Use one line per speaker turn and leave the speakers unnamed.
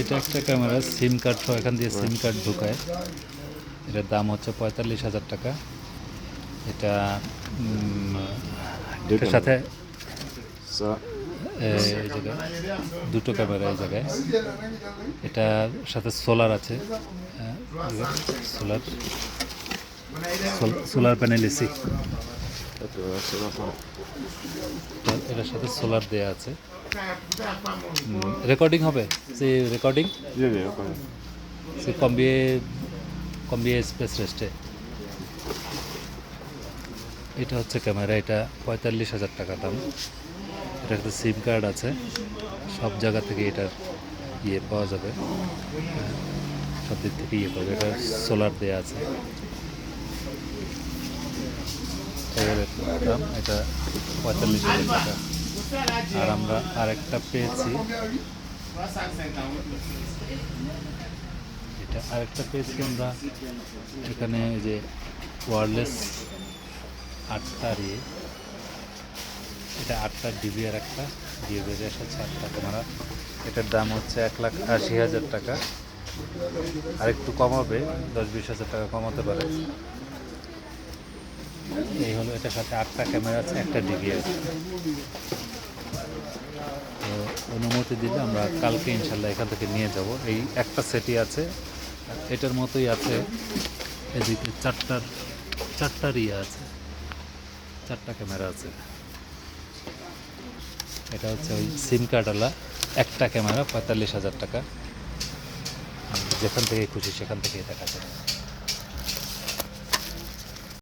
এটা একটা ক্যামেরা, সিম কার্ড সহ এখান দিয়ে সিম কার্ড ঢুকায়। এটার দাম হচ্ছে 45,000 টাকা। এটা এটার সাথে
So,
এই জায়গায় দুটো ক্যামেরা এই জায়গায়। এটার সাথে সোলার আছে, সোলার সোলার প্যানেল এসি।
это все равно.
এটার সাথে সোলার দেয়া আছে। রেকর্ডিং হবে, সে রেকর্ডিং
Не, я понял.
সে কম্বিয়ে স্পেস রেস্টে। এটা হচ্ছে ক্যামেরা, এটা 45,000 টাকা দাম। এটার সাথে সিম কার্ড আছে, সব জায়গা থেকে এটার ইয়ে পাওয়া যাবে, সব দিক থেকে ইয়ে পাবে। এটা সোলার দেওয়া আছে। এর দাম এটা 45,000 টাকা। আর আমরা আরেকটা পেয়েছি, এটা আরেকটা পেয়েছি আমরা এখানে, যে ওয়্যারলেস 8টা ইয়ে, এটা 8টা ডিবিআর একটা ডিবিআর আছে 8টা ক্যামেরা। এটার দাম হচ্ছে 1,80,000 টাকা। আর একটু কমাবে, 10-20,000 টাকা কমাতে পারে। এই হলো, এটার সাথে 8টা ক্যামেরা আছে, একটা ডিবিআর। তো অনুমতি দিলে আমরা কালকে ইনশাল্লাহ এখান থেকে নিয়ে যাব। এই একটা সেটই আছে, এটার মতোই আছে। এদিকে চারটার ইয়ে আছে, 4টা ক্যামেরা আছে। এটা হচ্ছে ওই সিম কার্ডওয়ালা একটা ক্যামেরা, 45,000 টাকা। যেখান থেকে খুশি সেখান থেকেই দেখা যাবে।